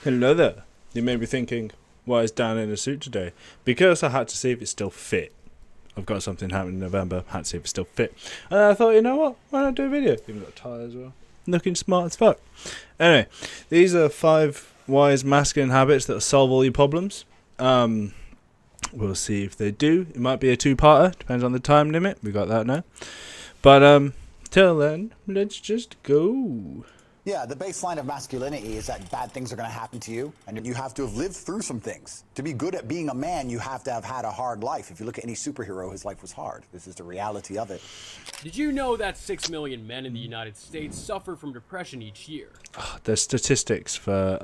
Hello there. You may be thinking, why is Dan in a suit today? Because I had to see if it still fit. I've got something happening in November, had to see if it still fit. And I thought, you know what? Why not do a video? Even got a tie as well. Looking smart as fuck. Anyway, these are 5 wise masculine habits that will solve all your problems. We'll see if they do. It might be a 2-parter, depends on the time limit. We got that now. But till then, let's just go. Yeah, the baseline of masculinity is that bad things are going to happen to you, and you have to have lived through some things. To be good at being a man, you have to have had a hard life. If you look at any superhero, his life was hard. This is the reality of it. Did you know that 6 million men in the United States suffer from depression each year? There's statistics for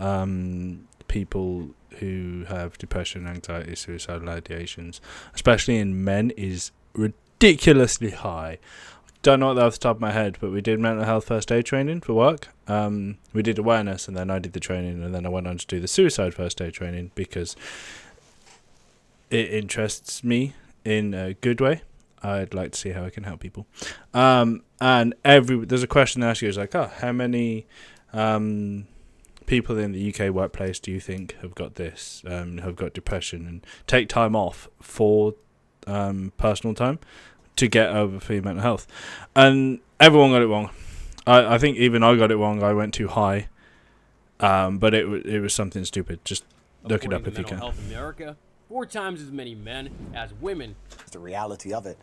people who have depression, anxiety, suicidal ideations, especially in men, is ridiculously high. Don't know that off the top of my head, but we did mental health first aid training for work. We did awareness, and then I did the training, and then I went on to do the suicide first aid training because it interests me in a good way. I'd like to see how I can help people. And there's a question they ask you, is like, how many people in the UK workplace do you think have got this, have got depression, and take time off for personal time to get over for your mental health? And everyone got it wrong. I think even I got it wrong. I went too high, but it was something stupid. Just look it up if you can. Mental Health America, 4 times as many men as women. It's the reality of it.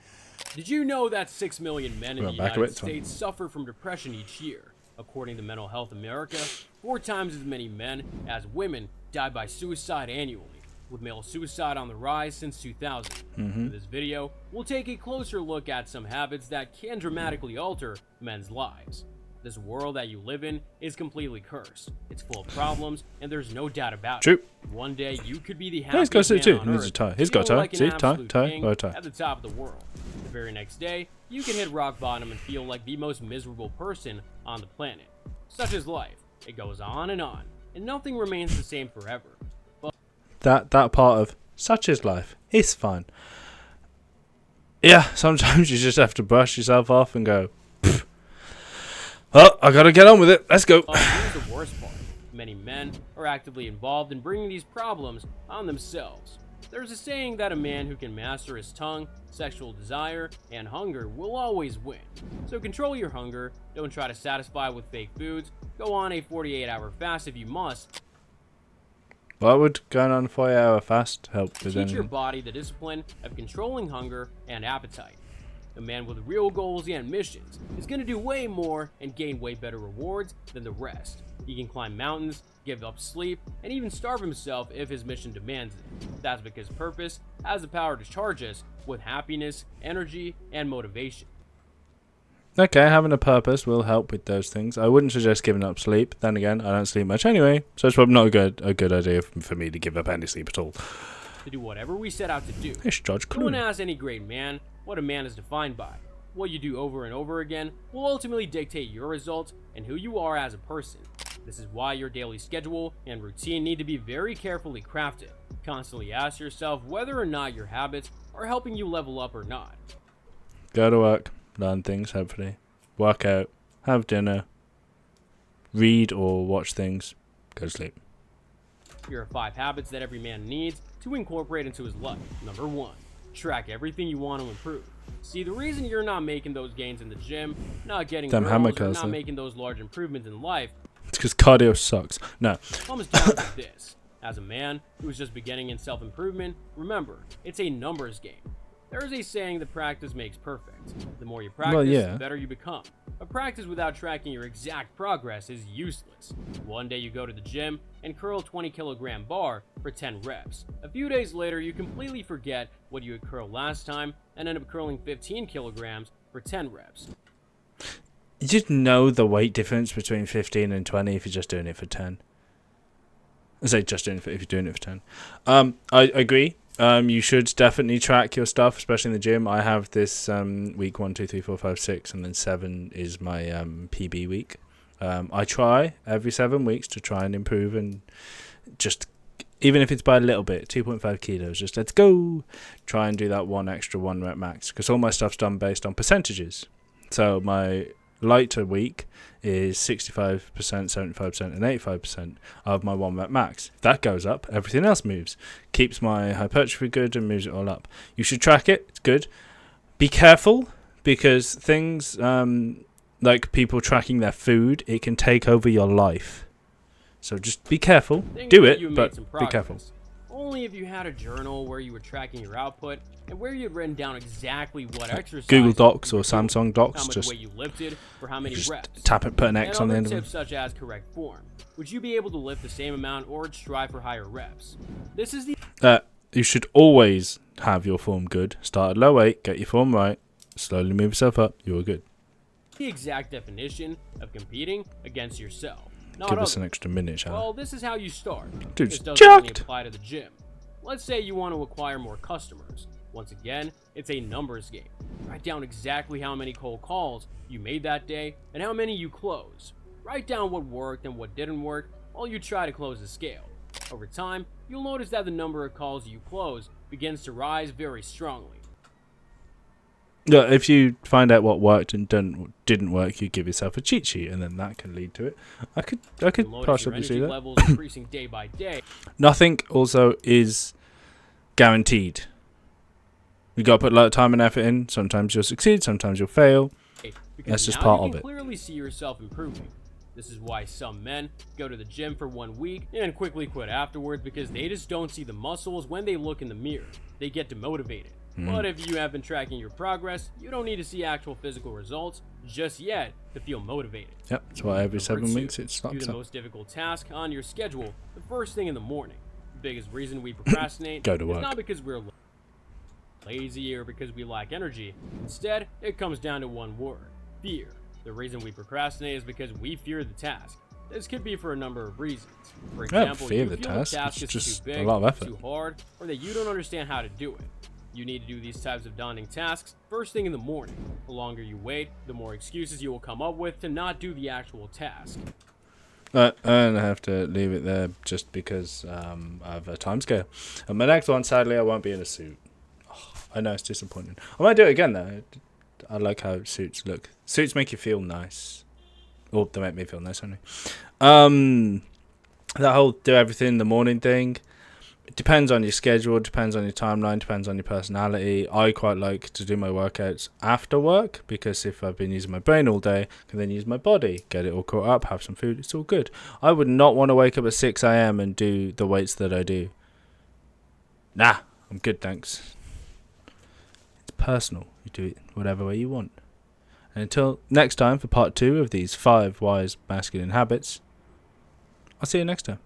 Did you know that 6 million men in the United States suffer from depression each year? According to Mental Health America, 4 times as many men as women die by suicide annually, with male suicide on the rise since 2000. In this video, we'll take a closer look at some habits that can dramatically alter men's lives. This world that you live in is completely cursed. It's full of problems, and there's no doubt about it. One day, you could be the happiest man on earth. He's got a tie. Like See, tie. At the top of the world. The very next day, you can hit rock bottom and feel like the most miserable person on the planet. Such is life. It goes on, and nothing remains the same forever. That part of such is life. It's fine. Yeah, sometimes you just have to brush yourself off and go, well, I gotta get on with it. Let's go. Here's the worst part. Many men are actively involved in bringing these problems on themselves. There's a saying that a man who can master his tongue, sexual desire, and hunger will always win. So control your hunger, don't try to satisfy with fake foods, go on a 48-hour fast if you must. Why would going on a 4-hour fast help with anything? Teach your body the discipline of controlling hunger and appetite. A man with real goals and missions is going to do way more and gain way better rewards than the rest. He can climb mountains, give up sleep, and even starve himself if his mission demands it. That's because purpose has the power to charge us with happiness, energy, and motivation. Okay, having a purpose will help with those things. I wouldn't suggest giving up sleep. Then again, I don't sleep much anyway, so it's probably not a good idea for me to give up any sleep at all. To do whatever we set out to do. It's George Clooney. No one asks any great man what a man is defined by. What you do over and over again will ultimately dictate your results and who you are as a person. This is why your daily schedule and routine need to be very carefully crafted. Constantly ask yourself whether or not your habits are helping you level up or not. Go to work, learn things, hopefully. Work out, have dinner, read or watch things, go to sleep. Here are 5 habits that every man needs to incorporate into his life. Number 1. Track everything you want to improve. See, the reason you're not making those gains in the gym, not getting girls, or not making those large improvements in life, it's because cardio sucks. No. Comes down to this. As a man who's just beginning in self-improvement, remember, it's a numbers game. There is a saying that practice makes perfect. The more you practice, the better you become. But practice without tracking your exact progress is useless. One day you go to the gym and curl a 20-kilogram bar for 10 reps. A few days later, you completely forget what you had curled last time and end up curling 15 kilograms for 10 reps. You just know the weight difference between 15 and 20 if you're just doing it for 10. I say just doing it if you're doing it for 10. I agree. You should definitely track your stuff, especially in the gym. I have this week 1, 2, 3, 4, 5, 6, and then 7 is my PB week. I try every 7 weeks to try and improve, and just even if it's by a little bit, 2.5 kilos, just let's go. Try and do that 1 extra 1 rep max, because all my stuff's done based on percentages. So my lighter week is 65%, 75%, and 85% of my 1 rep max. If that goes up, everything else moves. Keeps my hypertrophy good and moves it all up. You should track it. It's good. Be careful, because things like people tracking their food, it can take over your life. So just be careful. Do it, but be careful. Only if you had a journal where you were tracking your output and where you had written down exactly what exercise, Google Docs or Samsung Docs, how much just weight you lifted, for how many reps. Tap it, put an X on the end of it. Tips such as correct form. Would you be able to lift the same amount or strive for higher reps? This is the you should always have your form good. Start at low weight, get your form right, slowly move yourself up. You're good. The exact definition of competing against yourself. Not Give others. us an extra minute, shall I? Well, this is how you start. Dude's this doesn't jacked. only apply to the gym. Let's say you want to acquire more customers. Once again, it's a numbers game. Write down exactly how many cold calls you made that day and how many you closed. Write down what worked and what didn't work while you try to close the scale. Over time, you'll notice that the number of calls you close begins to rise very strongly. Yeah, if you find out what worked and didn't work, you give yourself a cheat sheet, and then that can lead to it. I could possibly see that. Levels increasing day by day. Nothing also is guaranteed. You got to put a lot of time and effort in. Sometimes you'll succeed, sometimes you'll fail. That's just part of it. You can clearly see yourself improving. This is why some men go to the gym for 1 week and quickly quit afterwards, because they just don't see the muscles when they look in the mirror. They get demotivated. But if you have been tracking your progress, you don't need to see actual physical results just yet to feel motivated. Yep, that's why every 7 weeks it stops Do the up. most difficult task on your schedule the first thing in the morning. The biggest reason we procrastinate Go to work. is not because we're lazy or because we lack energy. Instead, it comes down to one word: fear. The reason we procrastinate is because we fear the task. This could be for a number of reasons. For example, you feel the task is just too big, a lot of effort. too hard, or that you don't understand how to do it. You need to do these types of daunting tasks first thing in the morning. The longer you wait, the more excuses you will come up with to not do the actual task. And I have to leave it there just because I have a time scale. And my next one, sadly, I won't be in a suit. Oh, I know, it's disappointing. I might do it again, though. I like how suits look. Suits make you feel nice. Or they make me feel nice, only. That whole do everything in the morning thing, it depends on your schedule, depends on your timeline, depends on your personality. I quite like to do my workouts after work, because if I've been using my brain all day, I can then use my body, get it all caught up, have some food, it's all good. I would not want to wake up at 6 a.m. and do the weights that I do. Nah, I'm good, thanks. It's personal. You do it whatever way you want. And until next time for part 2 of these 5 wise masculine habits, I'll see you next time.